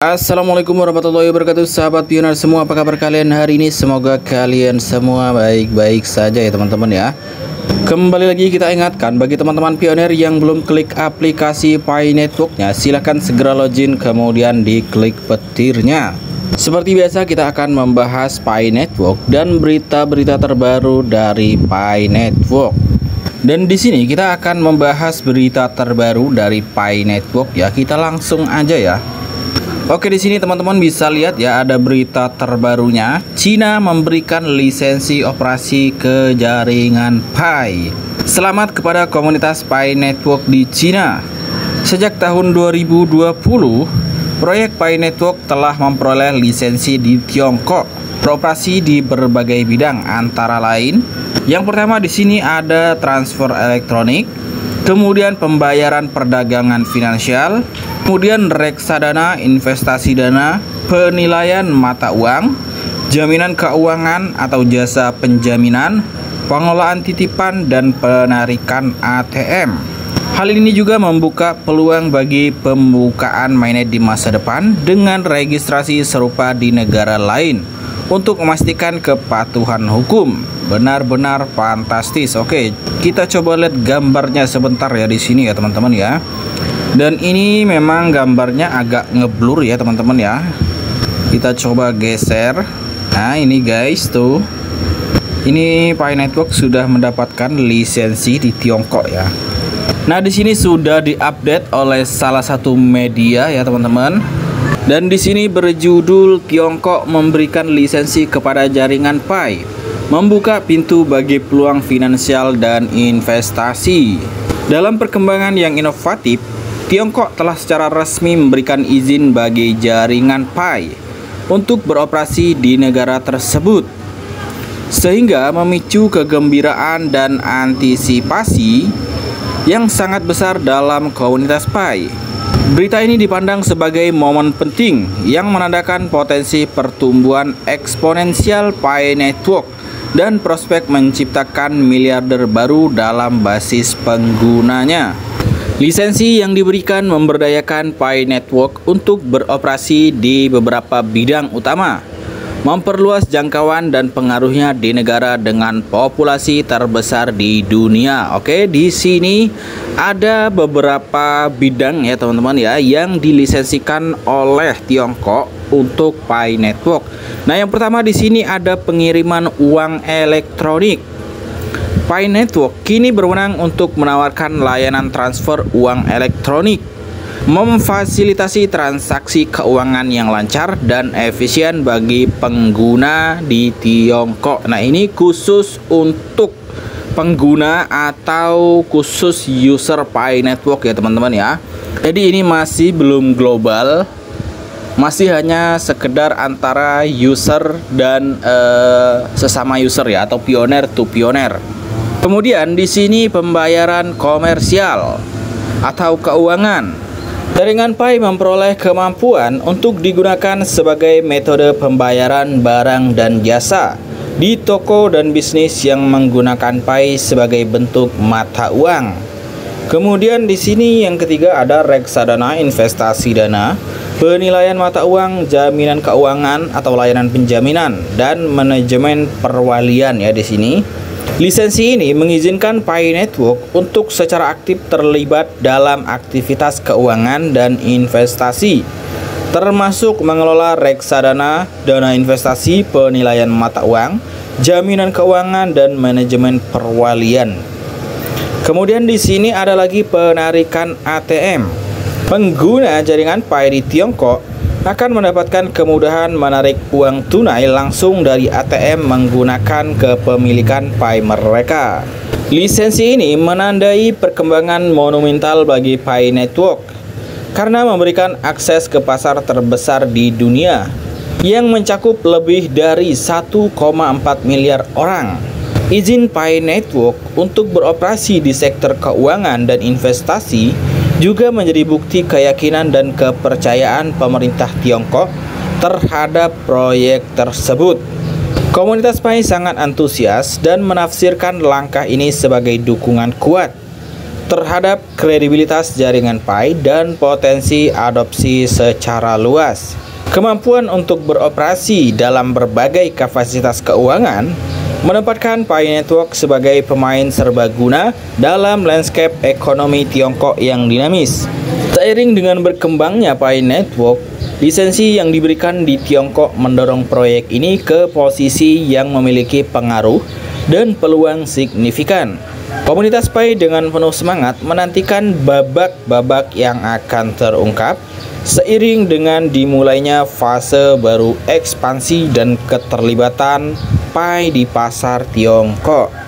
Assalamualaikum warahmatullahi wabarakatuh, sahabat pioner semua. Apa kabar kalian hari ini? Semoga kalian semua baik-baik saja ya teman-teman ya. Kembali lagi kita ingatkan bagi teman-teman pioner yang belum klik aplikasi Pi Networknya, silahkan segera login kemudian diklik petirnya. Seperti biasa kita akan membahas Pi Network dan berita-berita terbaru dari Pi Network. Dan di sini kita akan membahas berita terbaru dari Pi Network ya. Kita langsung aja ya. Oke, di sini teman-teman bisa lihat ya, ada berita terbarunya. Cina memberikan lisensi operasi ke jaringan Pi. Selamat kepada komunitas Pi Network di Cina. Sejak tahun 2020, proyek Pi Network telah memperoleh lisensi di Tiongkok, beroperasi di berbagai bidang, antara lain yang pertama di sini ada transfer elektronik, kemudian pembayaran perdagangan finansial, kemudian reksadana, investasi dana, penilaian mata uang, jaminan keuangan atau jasa penjaminan, pengelolaan titipan, dan penarikan ATM. Hal ini juga membuka peluang bagi pembukaan mainnet di masa depan dengan registrasi serupa di negara lain untuk memastikan kepatuhan hukum. Benar-benar fantastis. Oke, kita coba lihat gambarnya sebentar ya di sini ya teman-teman ya. Dan ini memang gambarnya agak ngeblur ya teman-teman ya. Kita coba geser. Nah, ini guys tuh. Ini Pi Network sudah mendapatkan lisensi di Tiongkok ya. Nah, di sini sudah diupdate oleh salah satu media ya teman-teman. Dan di sini berjudul Tiongkok memberikan lisensi kepada jaringan Pi, membuka pintu bagi peluang finansial dan investasi. Dalam perkembangan yang inovatif, Tiongkok telah secara resmi memberikan izin bagi jaringan Pi untuk beroperasi di negara tersebut, sehingga memicu kegembiraan dan antisipasi yang sangat besar dalam komunitas Pi. Berita ini dipandang sebagai momen penting yang menandakan potensi pertumbuhan eksponensial Pi Network dan prospek menciptakan miliarder baru dalam basis penggunanya. Lisensi yang diberikan memberdayakan Pi Network untuk beroperasi di beberapa bidang utama, memperluas jangkauan dan pengaruhnya di negara dengan populasi terbesar di dunia. Oke, di sini ada beberapa bidang ya teman-teman ya yang dilisensikan oleh Tiongkok untuk Pi Network. Nah, yang pertama di sini ada pengiriman uang elektronik. Pi Network kini berwenang untuk menawarkan layanan transfer uang elektronik, memfasilitasi transaksi keuangan yang lancar dan efisien bagi pengguna di Tiongkok. Nah, ini khusus untuk pengguna atau khusus user Pi Network ya teman-teman ya. Jadi ini masih belum global, masih hanya sekedar antara user dan sesama user ya, atau pioner to pioner. Kemudian di sini pembayaran komersial atau keuangan. Jaringan Pi memperoleh kemampuan untuk digunakan sebagai metode pembayaran barang dan jasa di toko dan bisnis yang menggunakan Pi sebagai bentuk mata uang. Kemudian di sini yang ketiga ada reksadana, investasi dana, penilaian mata uang, jaminan keuangan atau layanan penjaminan, dan manajemen perwalian ya di sini. Lisensi ini mengizinkan Pi Network untuk secara aktif terlibat dalam aktivitas keuangan dan investasi, termasuk mengelola reksadana, dana investasi, penilaian mata uang, jaminan keuangan, dan manajemen perwalian. Kemudian di sini ada lagi penarikan ATM. Pengguna jaringan Pi di Tiongkok akan mendapatkan kemudahan menarik uang tunai langsung dari ATM menggunakan kepemilikan Pi mereka. Lisensi ini menandai perkembangan monumental bagi Pi Network karena memberikan akses ke pasar terbesar di dunia yang mencakup lebih dari 1,4 miliar orang. Izin Pi Network untuk beroperasi di sektor keuangan dan investasi juga menjadi bukti keyakinan dan kepercayaan pemerintah Tiongkok terhadap proyek tersebut. Komunitas Pi sangat antusias dan menafsirkan langkah ini sebagai dukungan kuat terhadap kredibilitas jaringan Pi dan potensi adopsi secara luas. Kemampuan untuk beroperasi dalam berbagai kapasitas keuangan menempatkan Pi Network sebagai pemain serbaguna dalam landscape ekonomi Tiongkok yang dinamis. Seiring dengan berkembangnya Pi Network, lisensi yang diberikan di Tiongkok mendorong proyek ini ke posisi yang memiliki pengaruh dan peluang signifikan. Komunitas Pi dengan penuh semangat menantikan babak-babak yang akan terungkap seiring dengan dimulainya fase baru ekspansi dan keterlibatan Pi di pasar Tiongkok.